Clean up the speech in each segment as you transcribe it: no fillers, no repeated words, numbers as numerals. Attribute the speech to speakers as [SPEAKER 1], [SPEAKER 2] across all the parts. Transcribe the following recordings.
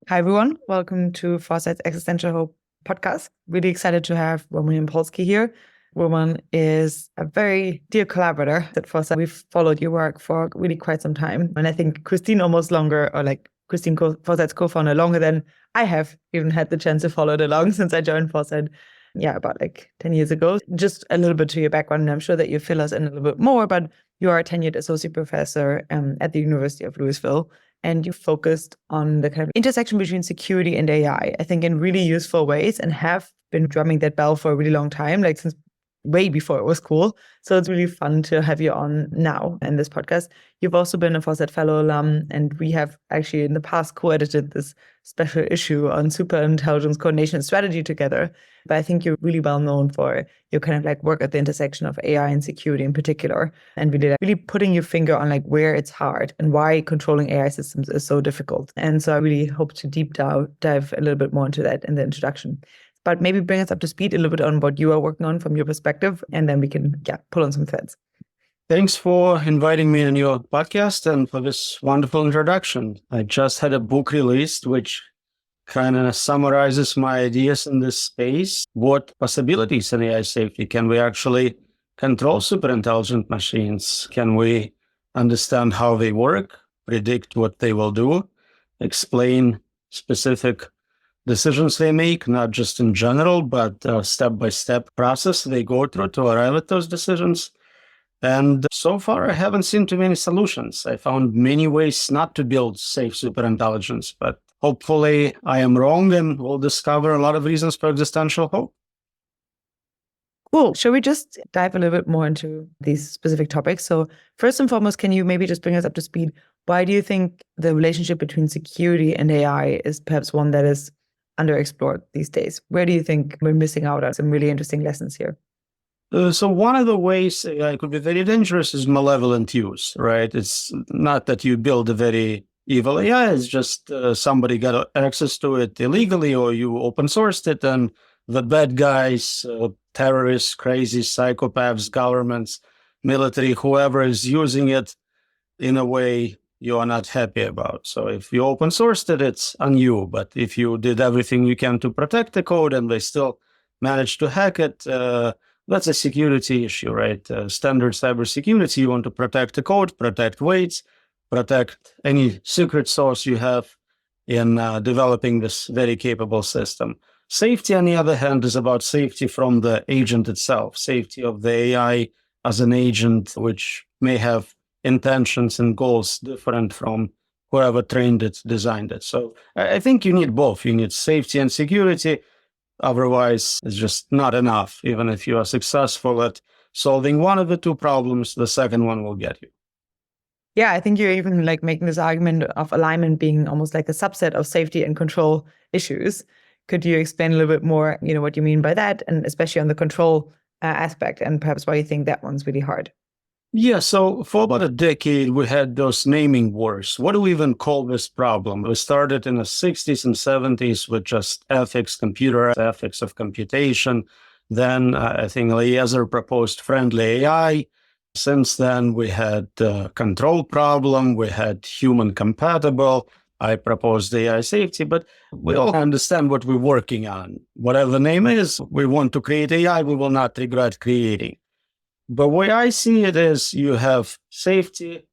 [SPEAKER 1] Hi, everyone. Welcome to Foresight's Existential Hope podcast. Really excited to have Roman Yampolskiy here. Roman is a very dear collaborator at Foresight. We've followed your work for really quite some time. And I think Christine almost longer, or like Christine, Foresight's co-founder, longer than I have even had the chance to follow it along since I joined Foresight. About like 10 years ago. Just a little bit to your background, and I'm sure that you fill us in a little bit more, but you are a tenured associate professor at the University of Louisville. And you focused on the kind of intersection between security and AI, I think in really useful ways, and have been drumming that bell for a really long time, like since way before it was cool. So it's really fun to have you on now in this podcast. You've also been a Foresight Fellow alum, and we have actually in the past co-edited this special issue on superintelligence coordination and strategy together. But I think you're really well known for your kind of like work at the intersection of AI and security in particular, and really putting your finger on like where it's hard and why controlling AI systems is so difficult. And so I really hope to deep dive a little bit more into that in the introduction. But maybe bring us up to speed a little bit on what you are working on from your perspective, and then we can pull on some threads.
[SPEAKER 2] Thanks for inviting me on your podcast and for this wonderful introduction. I just had a book released which kind of summarizes my ideas in this space. What possibilities in AI safety? Can we actually control superintelligent machines? Can we understand how they work, predict what they will do, explain specific decisions they make, not just in general, but step-by-step process they go through to arrive at those decisions? And so far, I haven't seen too many solutions. I found many ways not to build safe superintelligence, but hopefully I am wrong and we'll discover a lot of reasons for existential hope.
[SPEAKER 1] Cool. Shall we just dive a little bit more into these specific topics? So first and foremost, can you maybe just bring us up to speed? Why do you think the relationship between security and AI is perhaps one that is underexplored these days? Where do you think we're missing out on some really interesting lessons here?
[SPEAKER 2] So one of the ways AI could be very dangerous is malevolent use, right? It's not that you build a very evil AI, it's just somebody got access to it illegally, or you open sourced it, and the bad guys, terrorists, crazy psychopaths, governments, military, whoever is using it in a way you are not happy about. So if you open sourced it, it's on you. But if you did everything you can to protect the code and they still managed to hack it, that's a security issue, right? Standard cybersecurity, you want to protect the code, protect weights, protect any secret source you have in developing this very capable system. Safety, on the other hand, is about safety from the agent itself, safety of the AI as an agent, which may have intentions and goals different from whoever trained it, designed it. So I think you need both. You need safety and security. Otherwise, it's just not enough. Even if you are successful at solving one of the two problems, the second one will get you.
[SPEAKER 1] Yeah, I think you're even like making this argument of alignment being almost like a subset of safety and control issues. Could you explain a little bit more, what you mean by that, and especially on the control aspect, and perhaps why you think that one's really hard?
[SPEAKER 2] Yeah, so for about a decade, we had those naming wars. What do we even call this problem? We started in the 60s and 70s with just ethics, computer ethics of computation. Then I think Eliezer proposed friendly AI. Since then, we had the control problem. We had human compatible. I proposed AI safety, but we all understand what we're working on. Whatever the name is, we want to create AI we will not regret creating. But the way I see it is you have safety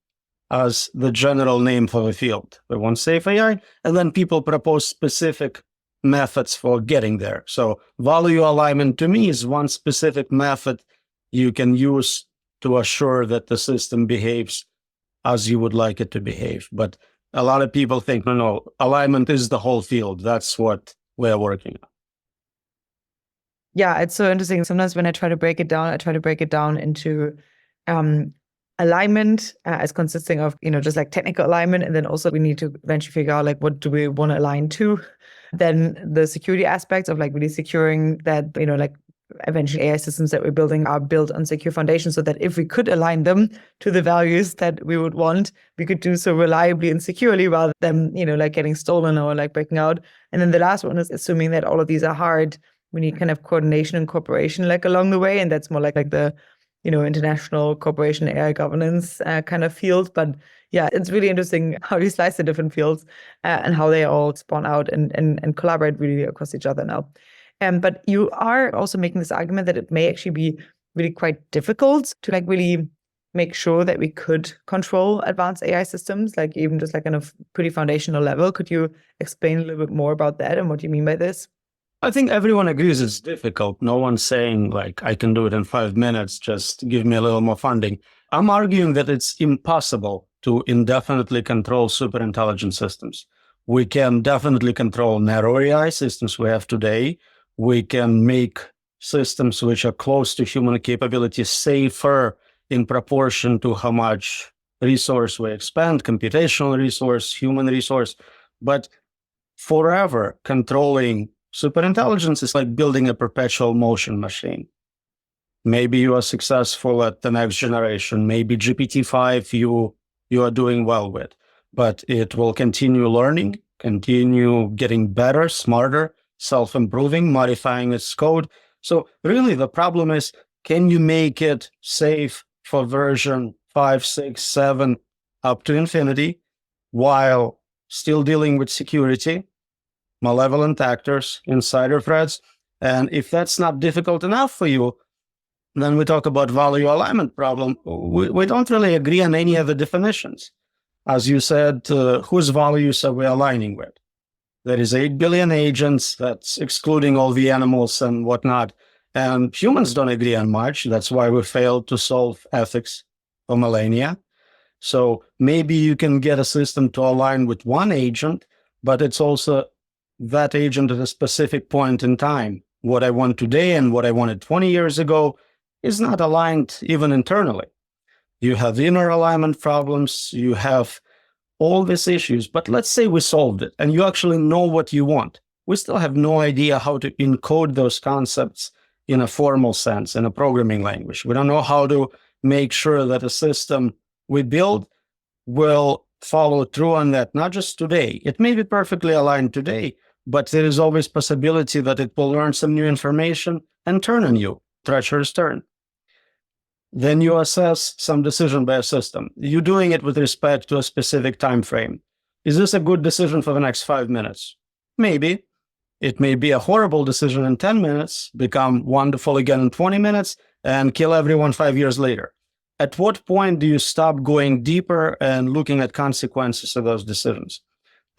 [SPEAKER 2] as the general name for the field. We want safe AI, and then people propose specific methods for getting there. So value alignment to me is one specific method you can use to assure that the system behaves as you would like it to behave. But a lot of people think, no, alignment is the whole field. That's what we're working on.
[SPEAKER 1] Yeah, it's so interesting. Sometimes when I try to break it down into alignment as consisting of, just like technical alignment. And then also we need to eventually figure out like, what do we want to align to? Then the security aspects of like really securing that, like eventually AI systems that we're building are built on secure foundations, so that if we could align them to the values that we would want, we could do so reliably and securely rather than, like getting stolen or like breaking out. And then the last one is assuming that all of these are hard. We need kind of coordination and cooperation like along the way. And that's more like the, international cooperation AI governance kind of field. But Yeah, it's really interesting how you slice the different fields and how they all spawn out and collaborate really across each other now. But you are also making this argument that it may actually be really quite difficult to like really make sure that we could control advanced AI systems, like even just like on a pretty foundational level. Could you explain a little bit more about that and what you mean by this?
[SPEAKER 2] I think everyone agrees it's difficult. No one's saying like, I can do it in 5 minutes, just give me a little more funding. I'm arguing that it's impossible to indefinitely control superintelligent systems. We can definitely control narrow AI systems we have today. We can make systems which are close to human capability safer in proportion to how much resource we expend, computational resource, human resource. But forever controlling superintelligence is like building a perpetual motion machine. Maybe you are successful at the next generation. Maybe GPT-5 you are doing well with, but it will continue learning, continue getting better, smarter, self-improving, modifying its code. So really the problem is, can you make it safe for version 5, 6, 7 up to infinity while still dealing with security, malevolent actors, insider threats? And if that's not difficult enough for you, then we talk about value alignment problem. We don't really agree on any other definitions. As you said, whose values are we aligning with? There is 8 billion agents, that's excluding all the animals and whatnot. And humans don't agree on much. That's why we failed to solve ethics for millennia. So maybe you can get a system to align with one agent, but it's also that agent at a specific point in time. What I want today and what I wanted 20 years ago is not aligned even internally. You have inner alignment problems, you have all these issues, but let's say we solved it and you actually know what you want. We still have no idea how to encode those concepts in a formal sense, in a programming language. We don't know how to make sure that a system we build will follow through on that, not just today. It may be perfectly aligned today, but there is always possibility that it will learn some new information and turn on you, treacherous turn. Then you assess some decision by a system. You're doing it with respect to a specific time frame. Is this a good decision for the next 5 minutes? Maybe. It may be a horrible decision in 10 minutes, become wonderful again in 20 minutes, and kill everyone 5 years later. At what point do you stop going deeper and looking at consequences of those decisions?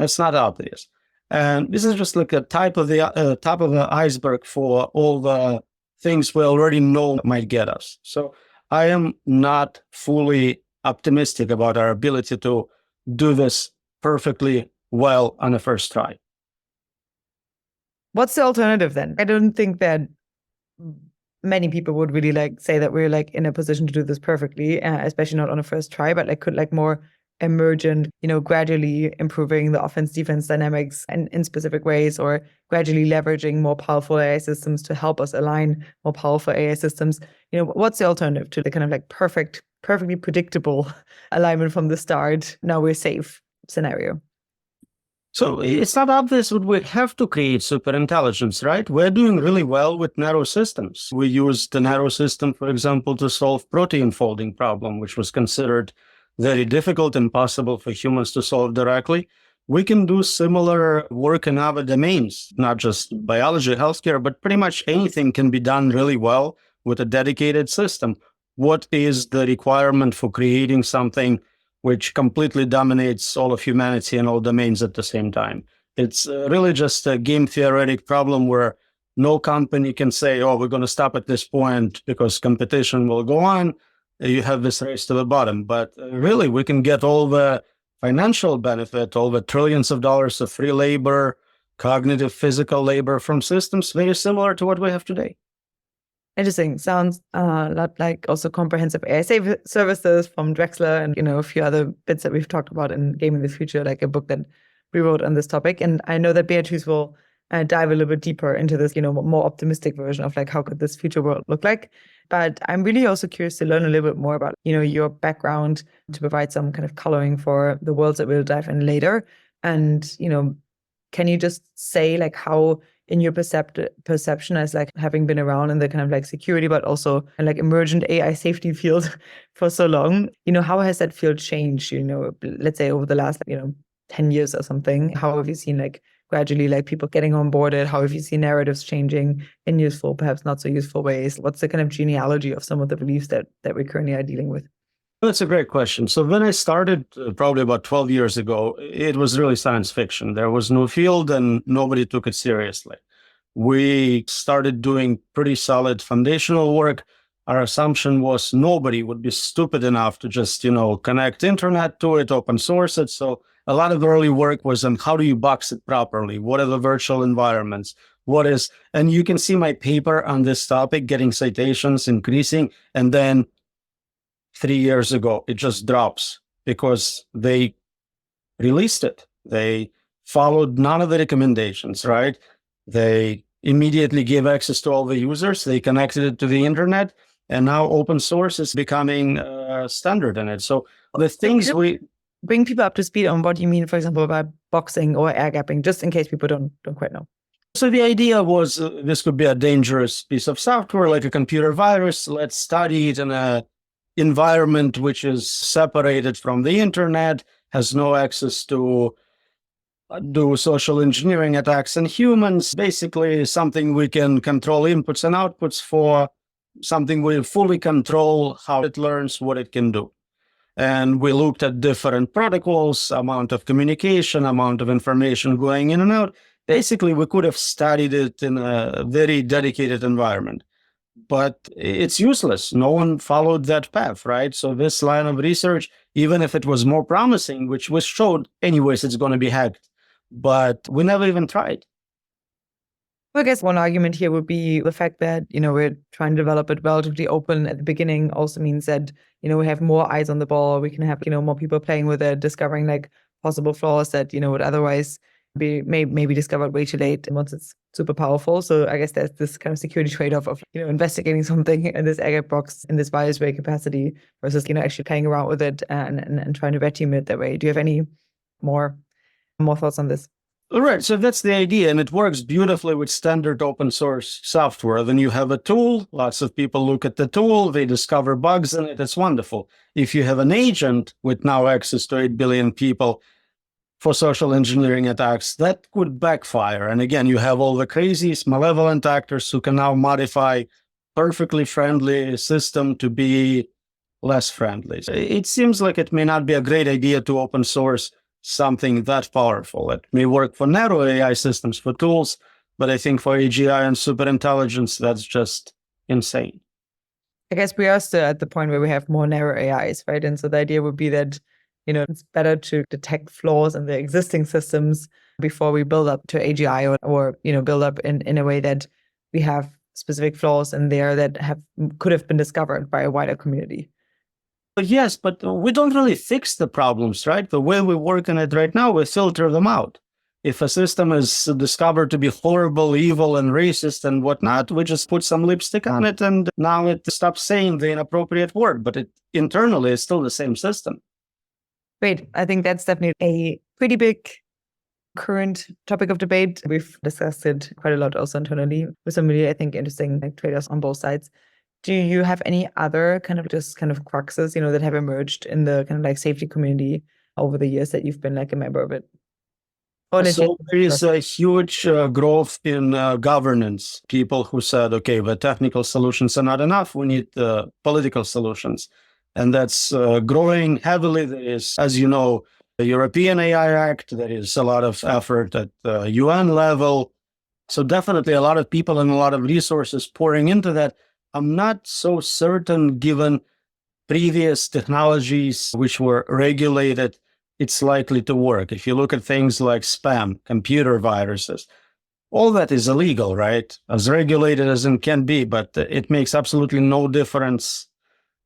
[SPEAKER 2] That's not obvious. And this is just like a top of the iceberg for all the things we already know might get us. So I am not fully optimistic about our ability to do this perfectly well on the first try.
[SPEAKER 1] What's the alternative then? I don't think that many people would really like say that we're like in a position to do this perfectly, especially not on a first try, but like could like more emergent, gradually improving the offense defense dynamics in specific ways, or gradually leveraging more powerful AI systems to help us align more powerful AI systems. What's the alternative to the kind of like perfectly predictable alignment from the start, now we're safe scenario?
[SPEAKER 2] So it's not obvious that we have to create superintelligence, right? We're doing really well with narrow systems. We used the narrow system, for example, to solve protein folding problem, which was considered very difficult and impossible for humans to solve directly. We can do similar work in other domains, not just biology, healthcare, but pretty much anything can be done really well with a dedicated system. What is the requirement for creating something which completely dominates all of humanity in all domains at the same time? It's really just a game theoretic problem where no company can say, oh, we're going to stop at this point because competition will go on. You have this race to the bottom. But really, we can get all the financial benefit, all the trillions of dollars of free labor, cognitive, physical labor from systems very similar to what we have today.
[SPEAKER 1] Interesting. Sounds a lot like also comprehensive AI services from Drexler and, a few other bits that we've talked about in Gaming the Future, like a book that we wrote on this topic. And I know that Beatrice will dive a little bit deeper into this, more optimistic version of like, how could this future world look like? But I'm really also curious to learn a little bit more about, your background to provide some kind of coloring for the worlds that we'll dive in later. And, can you just say like how in your perception as like having been around in the kind of like security, but also like emergent AI safety field for so long, how has that field changed, let's say over the last, 10 years or something? How have you seen like gradually like people getting on board it? How have you seen narratives changing in useful, perhaps not so useful ways? What's the kind of genealogy of some of the beliefs that we currently are dealing with?
[SPEAKER 2] That's a great question. So when I started probably about 12 years ago, it was really science fiction. There was no field and nobody took it seriously. We started doing pretty solid foundational work. Our assumption was nobody would be stupid enough to just, connect internet to it, open source it. So a lot of early work was on how do you box it properly? What are the virtual environments? And you can see my paper on this topic getting citations increasing. And then 3 years ago, it just drops because they released it. They followed none of the recommendations, right? They immediately gave access to all the users. They connected it to the internet. And now open source is becoming standard in it. So the things we
[SPEAKER 1] bring people up to speed on what you mean, for example, by boxing or air gapping, just in case people don't quite know.
[SPEAKER 2] So the idea was this could be a dangerous piece of software, like a computer virus. Let's study it in a environment which is separated from the internet, has no access to do social engineering attacks on humans, basically something we can control inputs and outputs for, something we fully control how it learns, what it can do. And we looked at different protocols, amount of communication, amount of information going in and out. Basically, we could have studied it in a very dedicated environment. But it's useless. No one followed that path, right? So this line of research, even if it was more promising, which was showed anyways, it's going to be hacked, but we never even tried.
[SPEAKER 1] Well, I guess one argument here would be the fact that, we're trying to develop it relatively open at the beginning also means that, we have more eyes on the ball. We can have, more people playing with it, discovering like possible flaws that, would otherwise be maybe discovered way too late once it's super powerful. So I guess there's this kind of security trade-off of, investigating something in this agate box in this virus ray capacity versus, actually playing around with it and trying to red team it that way. Do you have any more thoughts on this?
[SPEAKER 2] All right, so that's the idea, and it works beautifully with standard open source software. Then you have a tool, lots of people look at the tool, they discover bugs in it, it's wonderful. If you have an agent with now access to 8 billion people for social engineering attacks, that could backfire. And again, you have all the crazy, malevolent actors who can now modify perfectly friendly system to be less friendly. It seems like it may not be a great idea to open source something that powerful. It may work for narrow AI systems, for tools, but I think for AGI and superintelligence, that's just insane.
[SPEAKER 1] I guess we are still at the point where we have more narrow AIs, right? And so the idea would be that, it's better to detect flaws in the existing systems before we build up to AGI or build up in a way that we have specific flaws in there that could have been discovered by a wider community.
[SPEAKER 2] Yes, but we don't really fix the problems, right? The way we work on it right now, we filter them out. If a system is discovered to be horrible, evil, and racist and whatnot, we just put some lipstick on it and now it stops saying the inappropriate word, but it internally is still the same system.
[SPEAKER 1] Great. I think that's definitely a pretty big current topic of debate. We've discussed it quite a lot also internally with some really, I think, interesting trade-offs on both sides. Do you have any other kind of cruxes, that have emerged in the kind of like safety community over the years that you've been like a member of it?
[SPEAKER 2] So there is a huge growth in governance. People who said, okay, the technical solutions are not enough. We need political solutions. And that's growing heavily. There is, as you know, the European AI Act. There is a lot of effort at the UN level. So definitely a lot of people and a lot of resources pouring into that. I'm not so certain, given previous technologies which were regulated, it's likely to work. If you look at things like spam, computer viruses, all that is illegal, right? As regulated as it can be, but it makes absolutely no difference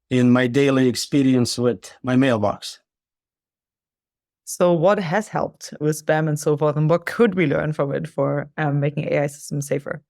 [SPEAKER 2] in my daily experience with my mailbox.
[SPEAKER 1] So what has helped with spam and so forth, and what could we learn from it for making AI systems safer?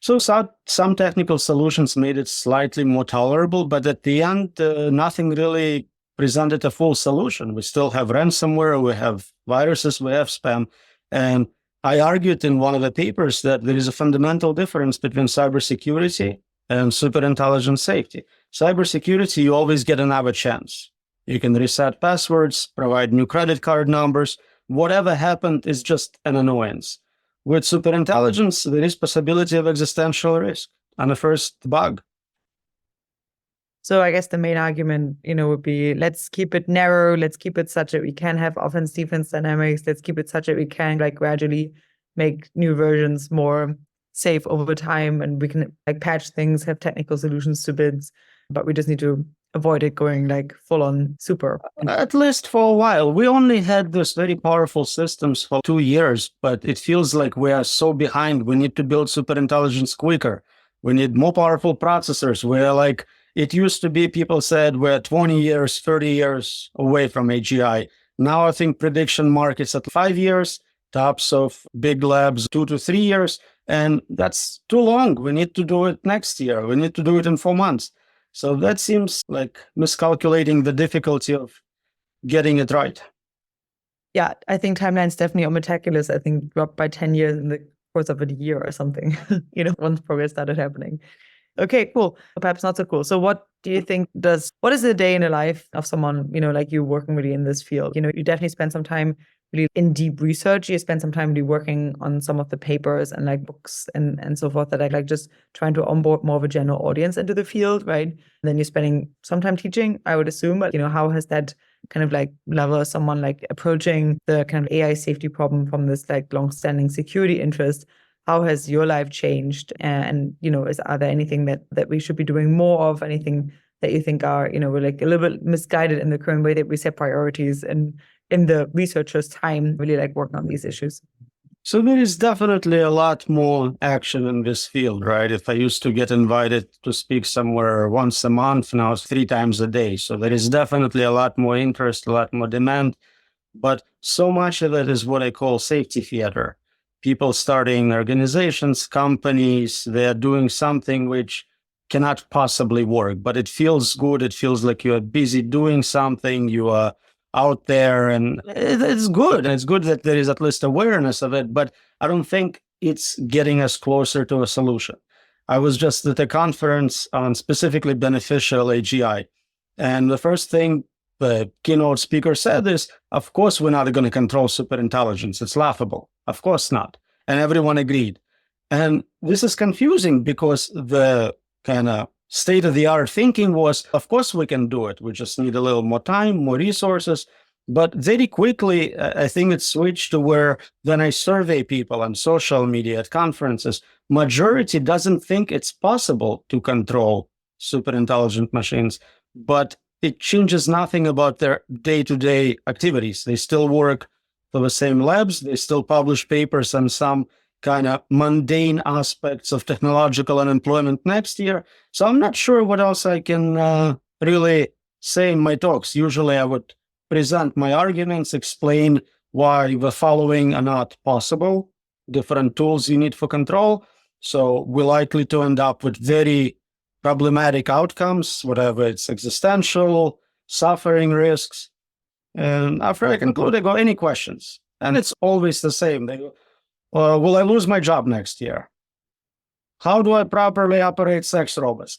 [SPEAKER 2] So some technical solutions made it slightly more tolerable, but at the end, nothing really presented a full solution. We still have ransomware, we have viruses, we have spam, and I argued in one of the papers that there is a fundamental difference between cybersecurity and superintelligence safety. Cybersecurity, you always get another chance. You can reset passwords, provide new credit card numbers. Whatever happened is just an annoyance. With superintelligence, there is possibility of existential risk and a first bug.
[SPEAKER 1] So I guess the main argument, would be let's keep it narrow. Let's keep it such that we can have offense defense dynamics. Let's keep it such that we can gradually make new versions more safe over time, and we can patch things, have technical solutions to bids, but we just need to avoid it going full on super.
[SPEAKER 2] At least for a while. We only had these very powerful systems for 2 years, but it feels like we are so behind. We need to build superintelligence quicker. We need more powerful processors. We're it used to be, people said we're 20 years, 30 years away from AGI. Now I think prediction markets at 5 years, tops of big labs 2 to 3 years, and that's too long. We need to do it next year. We need to do it in 4 months. So that seems like miscalculating the difficulty of getting it right.
[SPEAKER 1] Yeah, I think timelines definitely on Metaculus, I think, dropped by 10 years in the course of a year or something, once progress started happening. Okay, cool. Perhaps not so cool. So what do you think what is the day in the life of someone, like you working really in this field? You definitely spend some time really in deep research. You spend some time really working on some of the papers and books and so forth that just trying to onboard more of a general audience into the field, right? And then you're spending some time teaching, I would assume, but how has that kind of level of someone approaching the kind of AI safety problem from this long-standing security interest? How has your life changed? And, are there anything that we should be doing more of? Anything that you think are, we're a little bit misguided in the current way that we set priorities and in the researchers' time really working on these issues?
[SPEAKER 2] So there is definitely a lot more action in this field, right? If I used to get invited to speak somewhere once a month, now it's 3 times a day. So there is definitely a lot more interest, a lot more demand. But so much of it is what I call safety theater. People starting organizations, companies, they're doing something which cannot possibly work, but it feels good. It feels like you are busy doing something. You are out there, and it's good. And it's good that there is at least awareness of it, but I don't think it's getting us closer to a solution. I was just at a conference on specifically beneficial AGI, and the first thing the keynote speaker said is, of course, we're not going to control superintelligence. It's laughable. Of course not. And everyone agreed. And this is confusing because the kind of state-of-the-art thinking was, of course we can do it. We just need a little more time, more resources. But very quickly, I think it switched to where when I survey people on social media at conferences, majority doesn't think it's possible to control superintelligent machines, but it changes nothing about their day-to-day activities. They still work for the same labs. They still publish papers on some kind of mundane aspects of technological unemployment next year. So I'm not sure what else I can really say in my talks. Usually I would present my arguments, explain why the following are not possible, different tools you need for control. So we're likely to end up with very problematic outcomes, whatever it's existential, suffering risks. And after I conclude, I go, any questions? And it's always the same. They go, will I lose my job next year? How do I properly operate sex robots?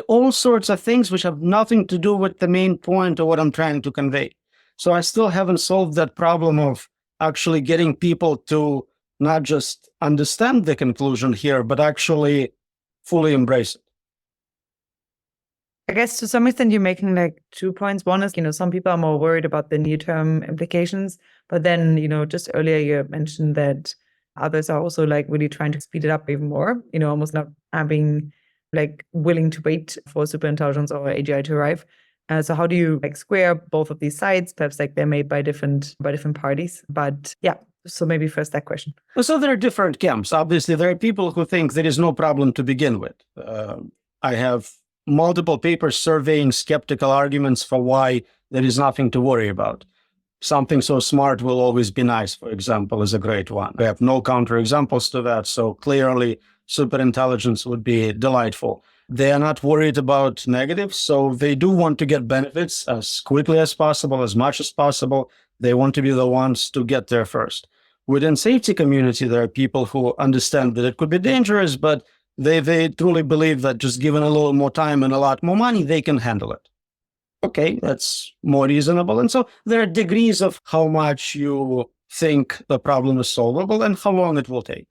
[SPEAKER 2] All sorts of things which have nothing to do with the main point of what I'm trying to convey. So I still haven't solved that problem of actually getting people to not just understand the conclusion here, but actually fully embrace it.
[SPEAKER 1] I guess to some extent you're making 2 points. One is, some people are more worried about the near-term implications, but then, just earlier you mentioned that others are also really trying to speed it up even more, almost not being willing to wait for superintelligence or AGI to arrive. So how do you square both of these sides? Perhaps they're made by different parties, but yeah. So maybe first that question.
[SPEAKER 2] So there are different camps. Obviously, there are people who think there is no problem to begin with. I have multiple papers surveying skeptical arguments for why there is nothing to worry about. Something so smart will always be nice, for example, is a great one. We have no counterexamples to that, so clearly superintelligence would be delightful. They are not worried about negatives, so they do want to get benefits as quickly as possible, as much as possible. They want to be the ones to get there first. within safety community, there are people who understand that it could be dangerous, but they truly believe that just given a little more time and a lot more money, they can handle it. Okay, that's more reasonable. And so there are degrees of how much you think the problem is solvable and how long it will take.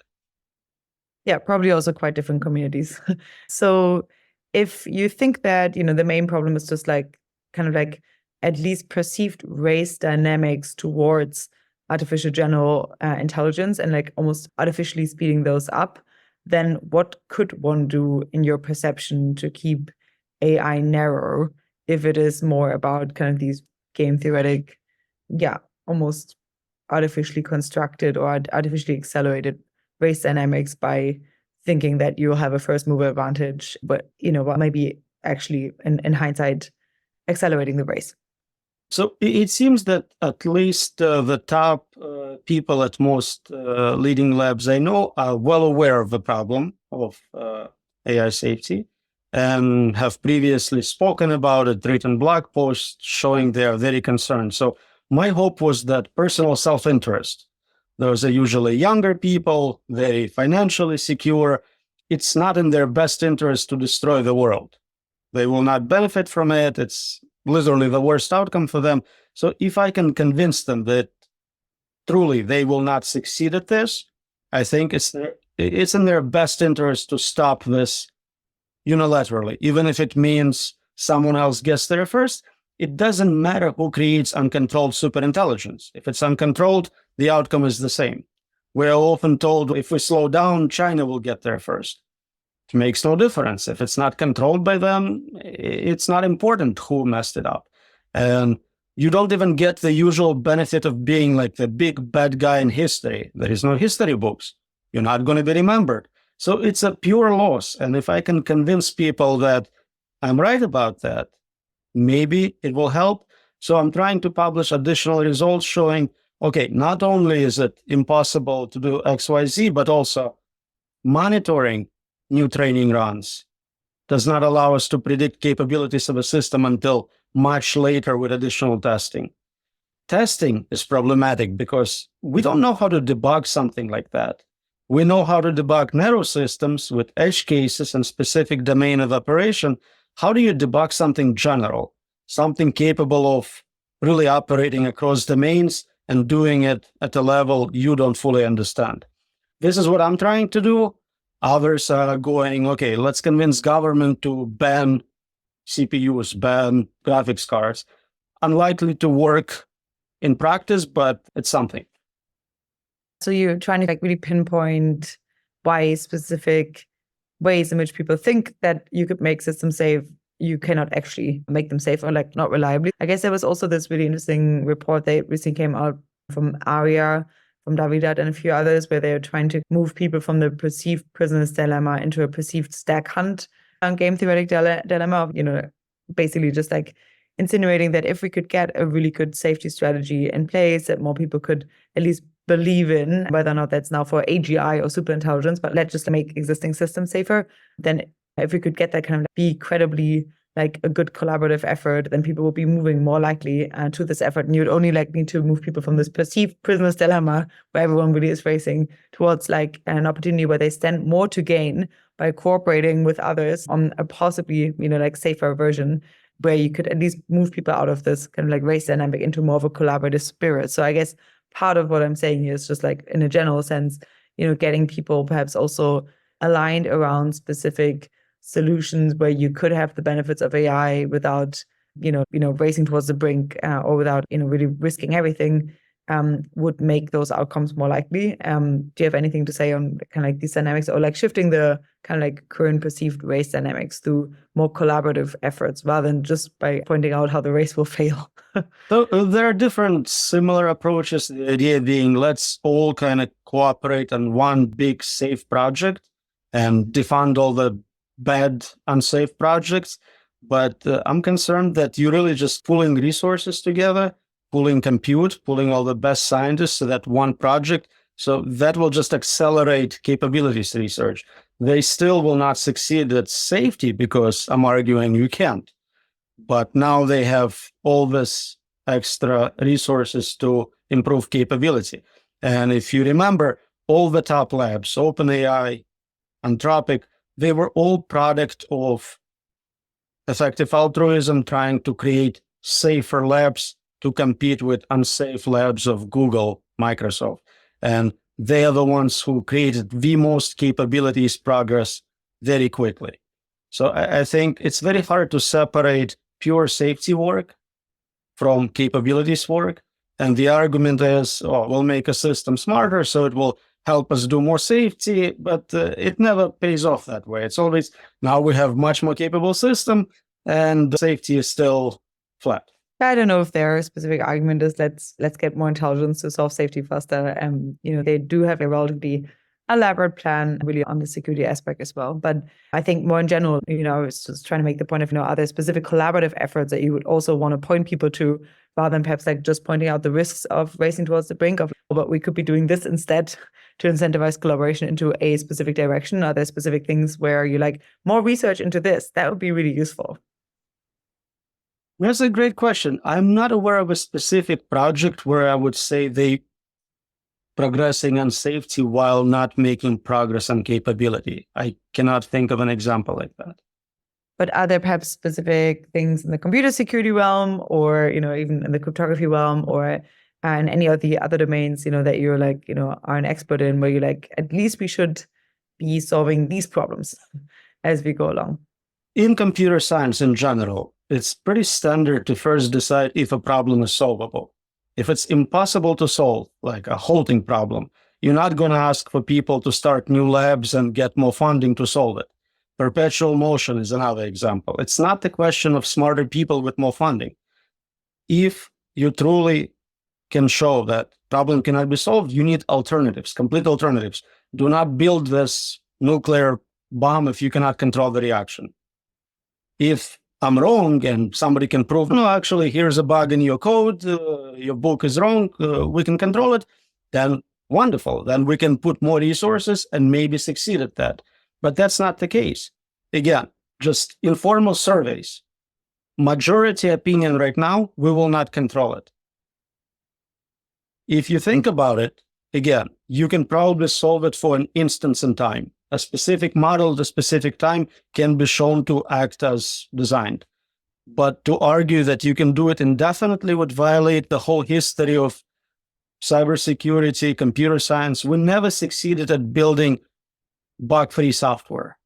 [SPEAKER 1] Yeah, probably also quite different communities. So if you think that, the main problem is just like kind of like at least perceived race dynamics towards artificial general intelligence and like almost artificially speeding those up, then what could one do in your perception to keep AI narrow if it is more about kind of these game theoretic, almost artificially constructed or artificially accelerated race dynamics by thinking that you'll have a first mover advantage, but what might be actually in hindsight accelerating the race?
[SPEAKER 2] So it seems that at least the top people at most leading labs I know are well aware of the problem of AI safety and have previously spoken about it, written blog posts showing they are very concerned. So my hope was that personal self-interest. Those are usually younger people, very financially secure. It's not in their best interest to destroy the world. They will not benefit from it. It's literally the worst outcome for them. So if I can convince them that truly they will not succeed at this, I think it's in their best interest to stop this unilaterally, even if it means someone else gets there first. It doesn't matter who creates uncontrolled superintelligence. If it's uncontrolled, the outcome is the same. We're often told if we slow down, China will get there first. It makes no difference. If it's not controlled by them, it's not important who messed it up. And you don't even get the usual benefit of being like the big bad guy in history. There is no history books. You're not going to be remembered. So it's a pure loss. And if I can convince people that I'm right about that, maybe it will help. So I'm trying to publish additional results showing, okay, not only is it impossible to do XYZ, but also monitoring new training runs does not allow us to predict capabilities of a system until much later with additional testing. Testing is problematic because we don't know how to debug something like that. We know how to debug narrow systems with edge cases and specific domain of operation. How do you debug something general, something capable of really operating across domains and doing it at a level you don't fully understand? This is what I'm trying to do. Others are going, okay, let's convince government to ban CPUs, ban graphics cards. Unlikely to work in practice, but it's something.
[SPEAKER 1] So you're trying to like really pinpoint why specific ways in which people think that you could make systems safe, you cannot actually make them safe or like not reliably. I guess there was also this really interesting report that recently came out from ARIA, from Davidat and a few others, where they're trying to move people from the perceived prisoner's dilemma into a perceived stack hunt game theoretic dilemma of, basically just like insinuating that if we could get a really good safety strategy in place, that more people could at least believe in, whether or not that's now for AGI or superintelligence, but let's just make existing systems safer, then if we could get that kind of be credibly like a good collaborative effort, then people will be moving more likely to this effort. And you'd only like need to move people from this perceived prisoner's dilemma where everyone really is racing towards like an opportunity where they stand more to gain by cooperating with others on a possibly, like safer version where you could at least move people out of this kind of like race dynamic into more of a collaborative spirit. So I guess part of what I'm saying here is just like in a general sense, getting people perhaps also aligned around specific solutions where you could have the benefits of AI without, racing towards the brink or without, really risking everything would make those outcomes more likely. Do you have anything to say on kind of like these dynamics or like shifting the kind of like current perceived race dynamics through more collaborative efforts rather than just by pointing out how the race will fail?
[SPEAKER 2] So there are different similar approaches. The idea being let's all kind of cooperate on one big safe project and defund all the bad, unsafe projects. But I'm concerned that you're really just pulling resources together, pulling compute, pulling all the best scientists to that one project. So that will just accelerate capabilities research. They still will not succeed at safety because I'm arguing you can't. But now they have all this extra resources to improve capability. And if you remember, all the top labs, OpenAI, Anthropic, they were all product of effective altruism trying to create safer labs to compete with unsafe labs of Google, Microsoft. And they are the ones who created the most capabilities progress very quickly. So I think it's very hard to separate pure safety work from capabilities work. And the argument is, oh, we'll make a system smarter, so it will help us do more safety, but it never pays off that way. It's always, now we have much more capable system and the safety is still flat.
[SPEAKER 1] I don't know if their specific argument is let's get more intelligence to solve safety faster. They do have a relatively elaborate plan really on the security aspect as well. But I think more in general, I was just trying to make the point of, are there specific collaborative efforts that you would also want to point people to, rather than perhaps like just pointing out the risks of racing towards the brink of, but we could be doing this instead to incentivize collaboration into a specific direction? Are there specific things where you like more research into this? That would be really useful.
[SPEAKER 2] That's a great question. I'm not aware of a specific project where I would say they progressing on safety while not making progress on capability. I cannot think of an example like that.
[SPEAKER 1] But are there perhaps specific things in the computer security realm, or even in the cryptography realm, or in any of the other domains that you're like are an expert in, where you're like, at least we should be solving these problems as we go along?
[SPEAKER 2] In computer science in general, it's pretty standard to first decide if a problem is solvable. If it's impossible to solve, like a halting problem, you're not going to ask for people to start new labs and get more funding to solve it. Perpetual motion is another example. It's not the question of smarter people with more funding. If you truly can show that problem cannot be solved, you need alternatives, complete alternatives. Do not build this nuclear bomb if you cannot control the reaction. If I'm wrong and somebody can prove, no, actually, here's a bug in your code, your book is wrong, we can control it, then wonderful. Then we can put more resources and maybe succeed at that. But that's not the case. Again, just informal surveys. Majority opinion right now, we will not control it. If you think about it, again, you can probably solve it for an instance in time. A specific model at a specific time can be shown to act as designed. But to argue that you can do it indefinitely would violate the whole history of cybersecurity, computer science. We never succeeded at building bug-free software.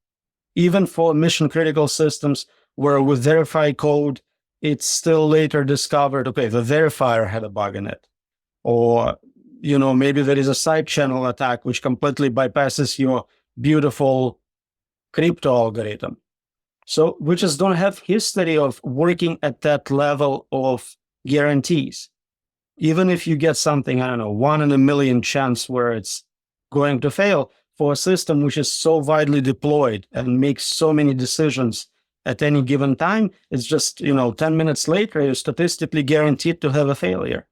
[SPEAKER 2] Even for mission-critical systems where we verify code, it's still later discovered, okay, the verifier had a bug in it. Or, maybe there is a side channel attack which completely bypasses your beautiful crypto algorithm. So we just don't have history of working at that level of guarantees. Even if you get something, 1 in a million chance where it's going to fail, for a system which is so widely deployed and makes so many decisions at any given time, it's just, 10 minutes later, you're statistically guaranteed to have a failure.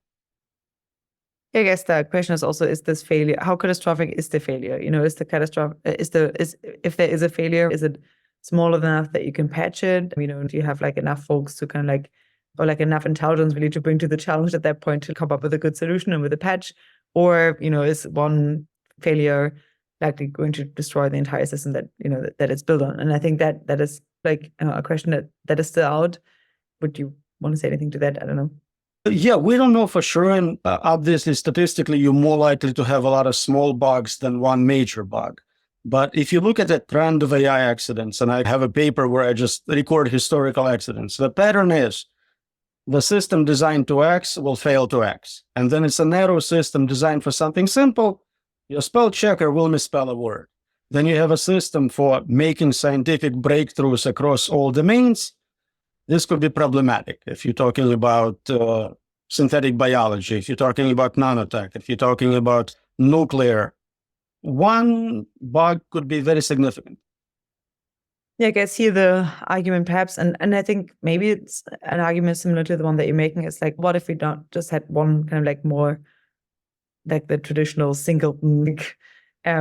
[SPEAKER 1] I guess the question is also, is this failure, how catastrophic is the failure? Is the catastrophe, if there is a failure, is it small enough that you can patch it? Do you have like enough folks to kind of like, or like enough intelligence really to bring to the challenge at that point to come up with a good solution and with a patch? Or, is one failure likely going to destroy the entire system that, that it's built on? And I think that is like a question that is still out. Would you want to say anything to that? I don't know.
[SPEAKER 2] Yeah, we don't know for sure. And obviously, statistically, you're more likely to have a lot of small bugs than one major bug. But if you look at the trend of AI accidents, and I have a paper where I just record historical accidents, the pattern is the system designed to X will fail to X. And then it's a narrow system designed for something simple. Your spell checker will misspell a word. Then you have a system for making scientific breakthroughs across all domains. This could be problematic if you're talking about synthetic biology, if you're talking about nanotech, if you're talking about nuclear. One bug could be very significant.
[SPEAKER 1] Yeah, I guess here the argument perhaps, and I think maybe it's an argument similar to the one that you're making. It's like, what if we don't just had one kind of like more like the traditional single,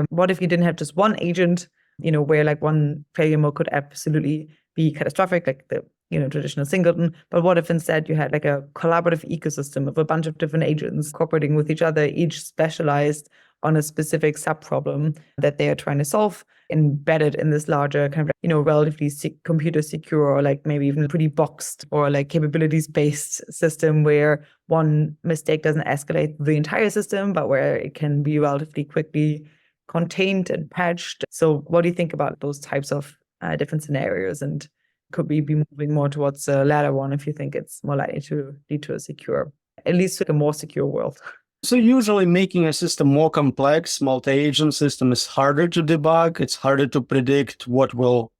[SPEAKER 1] what if you didn't have just one agent, where like one failure mode could absolutely be catastrophic, like the traditional singleton. But what if instead you had like a collaborative ecosystem of a bunch of different agents cooperating with each other, each specialized on a specific sub-problem that they are trying to solve, embedded in this larger kind of, relatively computer secure, or like maybe even pretty boxed or like capabilities-based system where one mistake doesn't escalate the entire system, but where it can be relatively quickly contained and patched. So what do you think about those types of different scenarios? And could we be moving more towards the latter one if you think it's more likely to lead to at least like a more secure world?
[SPEAKER 2] So usually making a system more complex, multi-agent system is harder to debug. It's harder to predict what will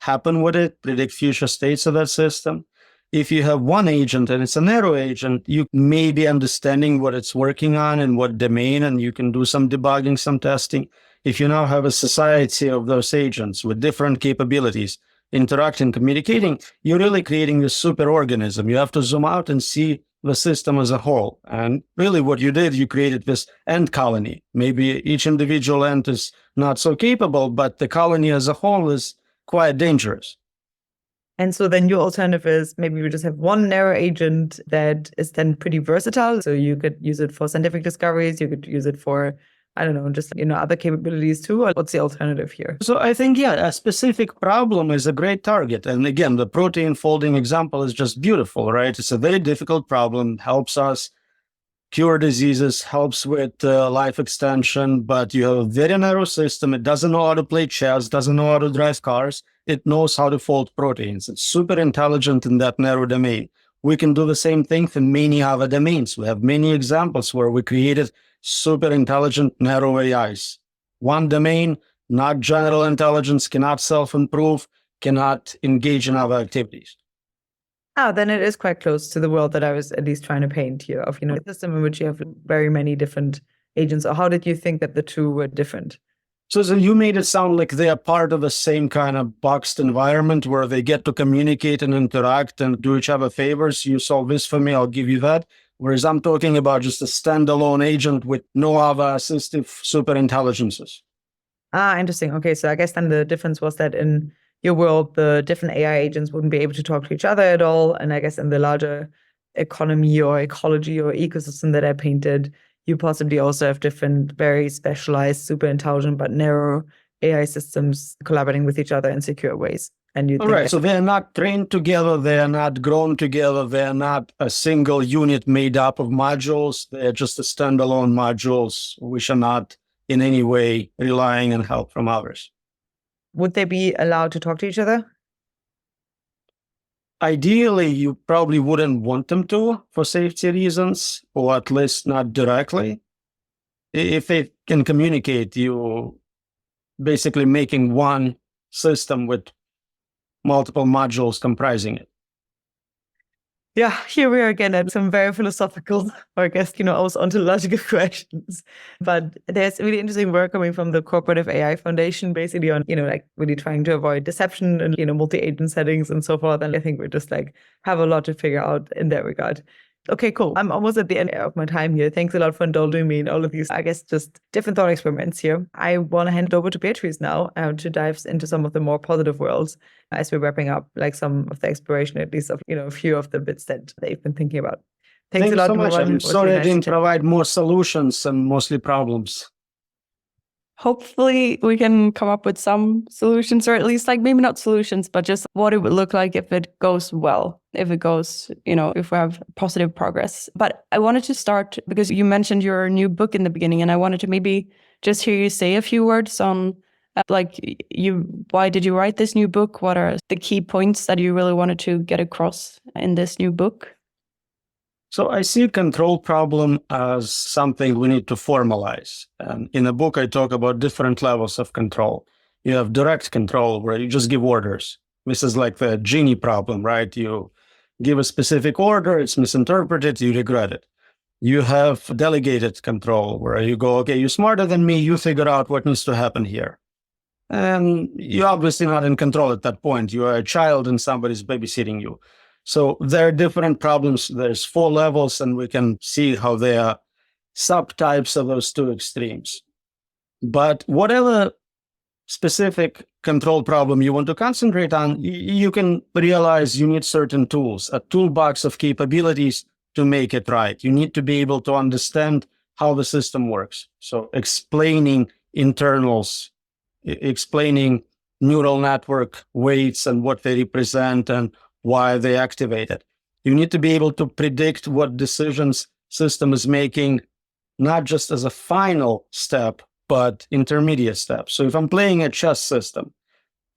[SPEAKER 2] happen with it, predict future states of that system. If you have one agent and it's a narrow agent, you may be understanding what it's working on and what domain, and you can do some debugging, some testing. If you now have a society of those agents with different capabilities, interacting, communicating, you're really creating this super organism. You have to zoom out and see the system as a whole. And really what you did, you created this ant colony. Maybe each individual ant is not so capable, but the colony as a whole is quite dangerous.
[SPEAKER 1] And so then your alternative is maybe we just have one narrow agent that is then pretty versatile. So you could use it for scientific discoveries, you could use it for, I don't know, just, other capabilities too. Or what's the alternative here?
[SPEAKER 2] So I think, a specific problem is a great target. And again, the protein folding example is just beautiful, right? It's a very difficult problem, helps us cure diseases, helps with life extension, but you have a very narrow system. It doesn't know how to play chess, doesn't know how to drive cars. It knows how to fold proteins. It's super intelligent in that narrow domain. We can do the same thing for many other domains. We have many examples where we created super intelligent narrow AIs. One domain, not general intelligence, cannot self-improve, cannot engage in other activities.
[SPEAKER 1] Oh, then it is quite close to the world that I was at least trying to paint here of, a system in which you have very many different agents. Or how did you think that the two were different?
[SPEAKER 2] So you made it sound like they are part of the same kind of boxed environment where they get to communicate and interact and do each other favors. You solve this for me, I'll give you that. Whereas I'm talking about just a standalone agent with no other assistive superintelligences.
[SPEAKER 1] Interesting. Okay, so I guess then the difference was that in your world, the different AI agents wouldn't be able to talk to each other at all. And I guess in the larger economy or ecology or ecosystem that I painted, you possibly also have different, very specialized, super intelligent, but narrow AI systems collaborating with each other in secure ways. And you
[SPEAKER 2] right, so they're not trained together, they're not grown together, they're not a single unit made up of modules, they're just a standalone modules which are not in any way relying on help from others.
[SPEAKER 1] Would they be allowed to talk to each other?
[SPEAKER 2] Ideally, you probably wouldn't want them to for safety reasons, or at least not directly. If they can communicate, you basically making one system with multiple modules comprising it.
[SPEAKER 1] Yeah, here we are again at some very philosophical, or I guess, also ontological questions. But there's really interesting work coming from the Cooperative AI Foundation, basically on, like really trying to avoid deception and, multi-agent settings and so forth. And I think we're just like have a lot to figure out in that regard. Okay, cool. I'm almost at the end of my time here. Thanks a lot for indulging me in all of these, I guess, just different thought experiments here. I want to hand it over to Beatrice now to dive into some of the more positive worlds as we're wrapping up, like some of the exploration, at least of, a few of the bits that they've been thinking about. Thanks a lot
[SPEAKER 2] so much. I'm sorry I didn't provide more solutions and mostly problems.
[SPEAKER 3] Hopefully we can come up with some solutions, or at least like maybe not solutions, but just what it would look like if it goes well, if it goes, if we have positive progress. But I wanted to start because you mentioned your new book in the beginning, and I wanted to maybe just hear you say a few words on why did you write this new book? What are the key points that you really wanted to get across in this new book?
[SPEAKER 2] So I see control problem as something we need to formalize. And in the book, I talk about different levels of control. You have direct control where you just give orders. This is like the genie problem, right? You give a specific order, it's misinterpreted, you regret it. You have delegated control where you go, okay, you're smarter than me, you figure out what needs to happen here. And you're obviously not in control at that point. You are a child and somebody's babysitting you. So there are different problems. There's 4 levels, and we can see how they are subtypes of those 2 extremes. But whatever specific control problem you want to concentrate on, you can realize you need certain tools, a toolbox of capabilities to make it right. You need to be able to understand how the system works. So explaining internals, explaining neural network weights and what they represent and why they activate it. You need to be able to predict what decisions system is making, not just as a final step, but intermediate steps. So if I'm playing a chess system,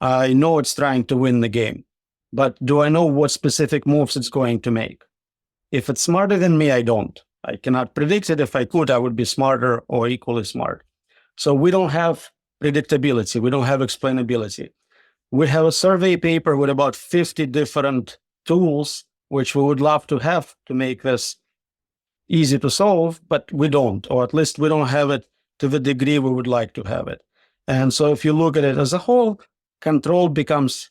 [SPEAKER 2] I know it's trying to win the game, but do I know what specific moves it's going to make? If it's smarter than me, I don't. I cannot predict it. If I could, I would be smarter or equally smart. So we don't have predictability. We don't have explainability. We have a survey paper with about 50 different tools, which we would love to have to make this easy to solve, but we don't, or at least we don't have it to the degree we would like to have it. And so if you look at it as a whole, control becomes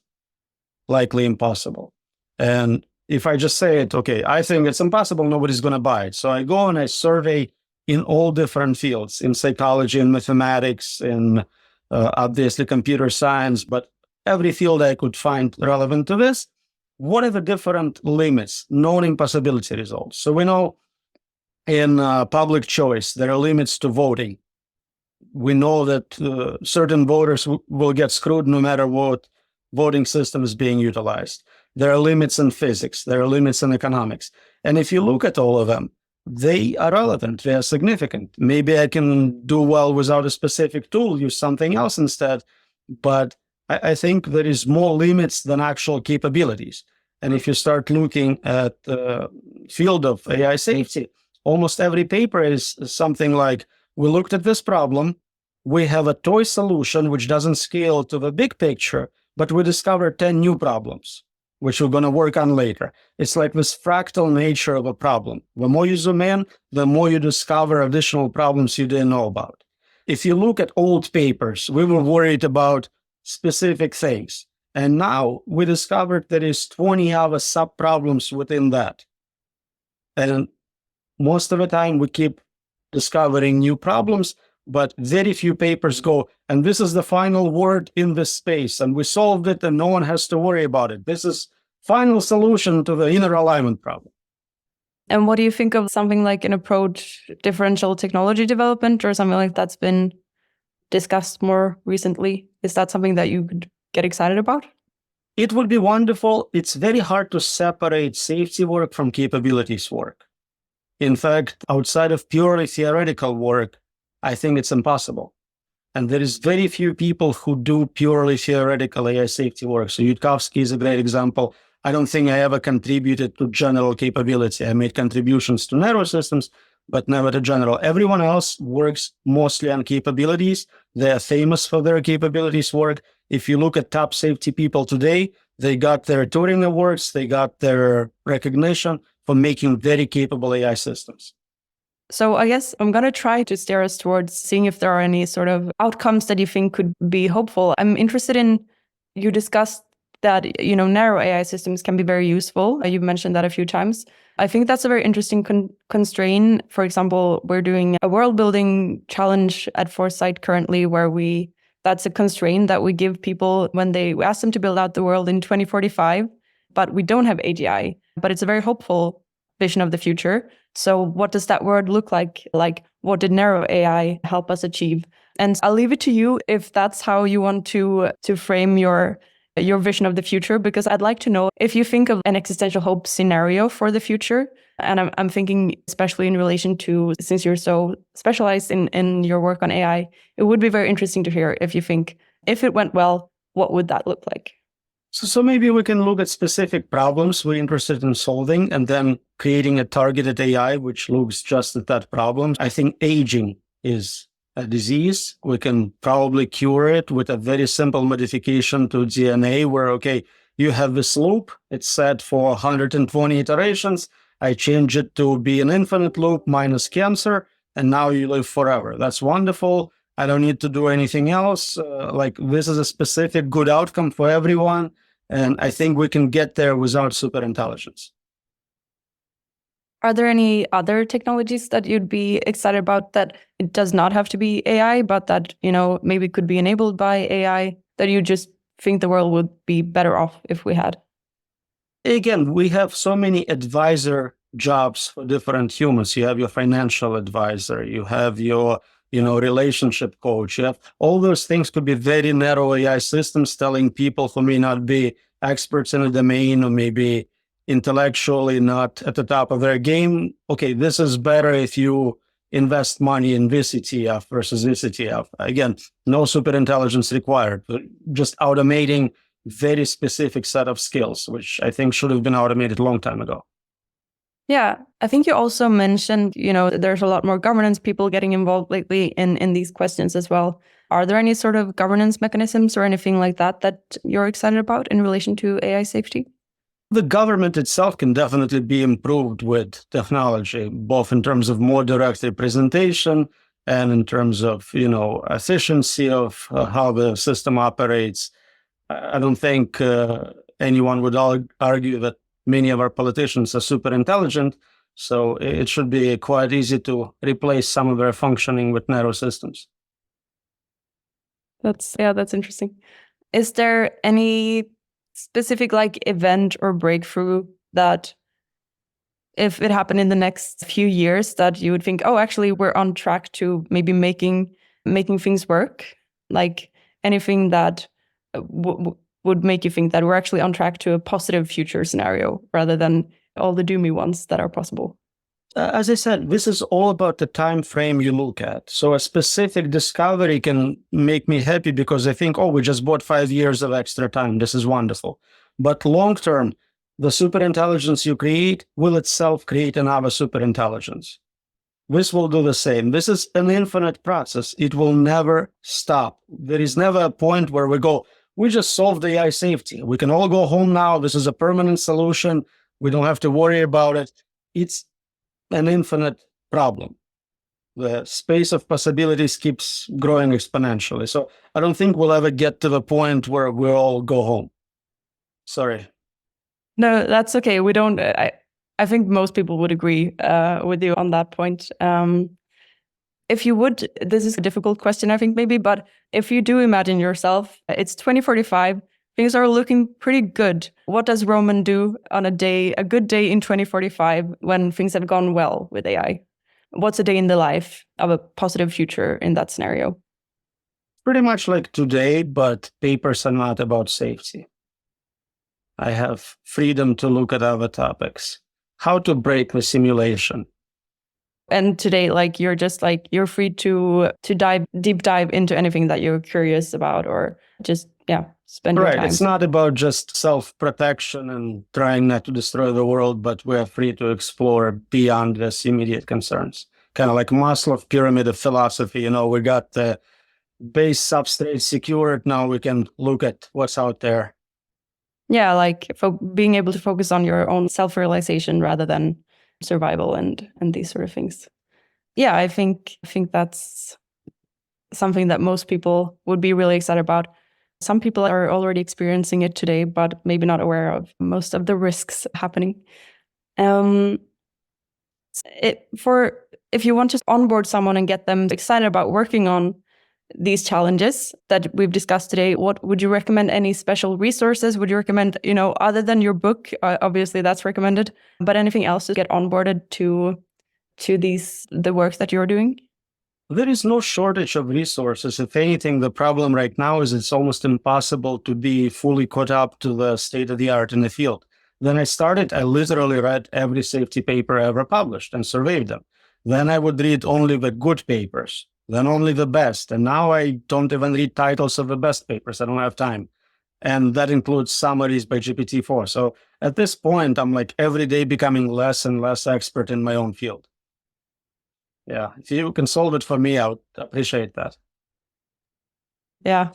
[SPEAKER 2] likely impossible. And if I just say it, okay, I think it's impossible, nobody's going to buy it. So I go and I survey in all different fields, in psychology, in mathematics, in obviously computer science, but every field I could find relevant to this. What are the different limits, known impossibility results? So we know in public choice, there are limits to voting. We know that certain voters will get screwed no matter what voting system is being utilized. There are limits in physics. There are limits in economics. And if you look at all of them, they are relevant. They are significant. Maybe I can do well without a specific tool, use something else instead. But I think there is more limits than actual capabilities. And if you start looking at the field of AI safety, almost every paper is something like, we looked at this problem, we have a toy solution which doesn't scale to the big picture, but we discovered 10 new problems, which we're going to work on later. It's like this fractal nature of a problem. The more you zoom in, the more you discover additional problems you didn't know about. If you look at old papers, we were worried about specific things. And now we discovered there is 20 other sub-problems within that. And most of the time we keep discovering new problems, but very few papers go, and this is the final word in this space, and we solved it and no one has to worry about it. This is final solution to the inner alignment problem.
[SPEAKER 3] And what do you think of something like an approach, differential technology development, or something like that's been discussed more recently? Is that something that you could get excited about?
[SPEAKER 2] It would be wonderful. It's very hard to separate safety work from capabilities work. In fact, outside of purely theoretical work, I think it's impossible. And there is very few people who do purely theoretical AI safety work. So Yampolskiy is a great example. I don't think I ever contributed to general capability. I made contributions to narrow systems, but never to general. Everyone else works mostly on capabilities. They are famous for their capabilities work. If you look at top safety people today, they got their Turing Awards, they got their recognition for making very capable AI systems.
[SPEAKER 3] So I guess I'm going to try to steer us towards seeing if there are any sort of outcomes that you think could be hopeful. I'm interested in, you discussed that, narrow AI systems can be very useful. You've mentioned that a few times. I think that's a very interesting constraint. For example, we're doing a world building challenge at Foresight currently where that's a constraint that we give people when we ask them to build out the world in 2045, but we don't have AGI. But it's a very hopeful vision of the future. So what does that world look like? Like, what did narrow AI help us achieve? And I'll leave it to you if that's how you want to frame your vision of the future, because I'd like to know if you think of an existential hope scenario for the future. And I'm thinking, especially in relation to, since you're so specialized in your work on AI, it would be very interesting to hear if you think, if it went well, what would that look like?
[SPEAKER 2] So maybe we can look at specific problems we're interested in solving and then creating a targeted AI which looks just at that problem. I think aging is a disease. We can probably cure it with a very simple modification to DNA where, okay, you have this loop, it's set for 120 iterations. I change it to be an infinite loop minus cancer, and now you live forever. That's wonderful. I don't need to do anything else. This is a specific good outcome for everyone. And I think we can get there without superintelligence.
[SPEAKER 3] Are there any other technologies that you'd be excited about that it does not have to be AI, but that, maybe could be enabled by AI that you just think the world would be better off if we had?
[SPEAKER 2] Again, we have so many advisor jobs for different humans. You have your financial advisor, you have your relationship coach. You have all those things could be very narrow AI systems telling people who may not be experts in a domain or maybe intellectually not at the top of their game. Okay, this is better if you invest money in this ETF versus this ETF. Again, no superintelligence required, but just automating very specific set of skills, which I think should have been automated a long time ago.
[SPEAKER 3] Yeah, I think you also mentioned, there's a lot more governance people getting involved lately in these questions as well. Are there any sort of governance mechanisms or anything like that you're excited about in relation to AI safety?
[SPEAKER 2] The government itself can definitely be improved with technology, both in terms of more direct representation and in terms of, efficiency of how the system operates. I don't think anyone would argue that many of our politicians are super intelligent, so it should be quite easy to replace some of their functioning with narrow systems.
[SPEAKER 3] That's interesting. Is there any specific event or breakthrough that if it happened in the next few years that you would think, oh, actually we're on track to maybe making things work? Like anything that would make you think that we're actually on track to a positive future scenario rather than all the doomy ones that are possible?
[SPEAKER 2] As I said, this is all about the time frame you look at. So a specific discovery can make me happy because I think, we just bought 5 years of extra time. This is wonderful. But long term, the superintelligence you create will itself create another superintelligence. This will do the same. This is an infinite process. It will never stop. There is never a point where we just solved AI safety. We can all go home now. This is a permanent solution. We don't have to worry about it. It's an infinite problem. The space of possibilities keeps growing exponentially. So I don't think we'll ever get to the point where we'll all go home. Sorry.
[SPEAKER 3] No, that's okay. We don't. I think most people would agree with you on that point. If you would, this is a difficult question, I think maybe, but if you do imagine yourself, it's 2045, things are looking pretty good. What does Roman do on a good day in 2045 when things have gone well with AI? What's a day in the life of a positive future in that scenario?
[SPEAKER 2] Pretty much like today, but papers are not about safety. I have freedom to look at other topics. How to break the simulation.
[SPEAKER 3] And today, you're free to deep dive into anything that you're curious about or just, spend your time.
[SPEAKER 2] Right. It's not about just self-protection and trying not to destroy the world, but we're free to explore beyond this immediate concerns. Kind of like Maslow's pyramid of philosophy. We got the base substrate secured. Now we can look at what's out there.
[SPEAKER 3] Yeah, being able to focus on your own self-realization rather than survival and these sort of things. Yeah, I think that's something that most people would be really excited about. Some people are already experiencing it today, but maybe not aware of most of the risks happening. If you want to onboard someone and get them excited about working on these challenges that we've discussed today, what would you recommend? Any special resources would you recommend, other than your book? Obviously that's recommended, but anything else to get onboarded to the work that you're doing?
[SPEAKER 2] There is no shortage of resources. If anything, the problem right now is it's almost impossible to be fully caught up to the state of the art in the field. Then I literally read every safety paper ever published and surveyed them. Then I would read only the good papers, then only the best. And now I don't even read titles of the best papers. I don't have time. And that includes summaries by GPT-4. So at this point, I'm every day becoming less and less expert in my own field. Yeah, if you can solve it for me, I would appreciate that.
[SPEAKER 3] Yeah,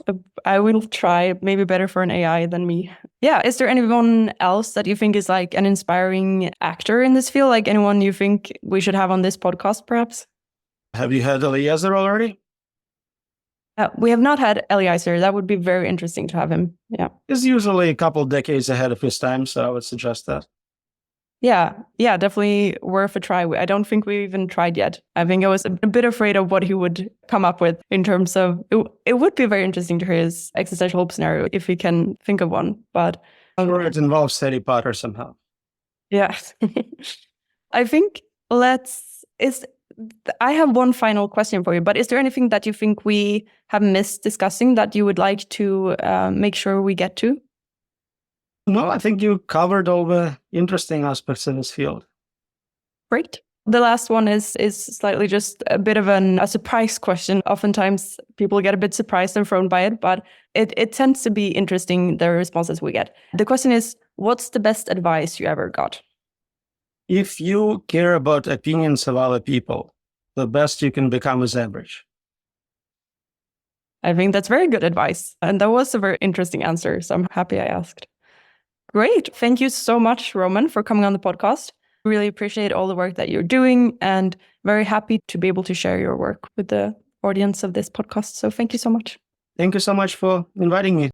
[SPEAKER 3] I will try. Maybe better for an AI than me. Yeah, is there anyone else that you think is an inspiring actor in this field? Anyone you think we should have on this podcast, perhaps?
[SPEAKER 2] Have you had Eliezer already?
[SPEAKER 3] We have not had Eliezer. That would be very interesting to have him. Yeah.
[SPEAKER 2] He's usually a couple decades ahead of his time, so I would suggest that.
[SPEAKER 3] Yeah, definitely worth a try. I don't think we even tried yet. I think I was a bit afraid of what he would come up with in terms of, it would be very interesting to hear his existential hope scenario if he can think of one. But
[SPEAKER 2] Or it involves Harry Potter somehow.
[SPEAKER 3] yeah, I think I have one final question for you, but is there anything that you think we have missed discussing that you would like to make sure we get to?
[SPEAKER 2] No, I think you covered all the interesting aspects of this field.
[SPEAKER 3] Great. The last one is slightly just a bit of a surprise question. Oftentimes people get a bit surprised and thrown by it, but it tends to be interesting, the responses we get. The question is, what's the best advice you ever got?
[SPEAKER 2] If you care about opinions of other people, the best you can become is average.
[SPEAKER 3] I think that's very good advice. And that was a very interesting answer. So I'm happy I asked. Great. Thank you so much, Roman, for coming on the podcast. Really appreciate all the work that you're doing and very happy to be able to share your work with the audience of this podcast. So thank you so much.
[SPEAKER 2] Thank you so much for inviting me.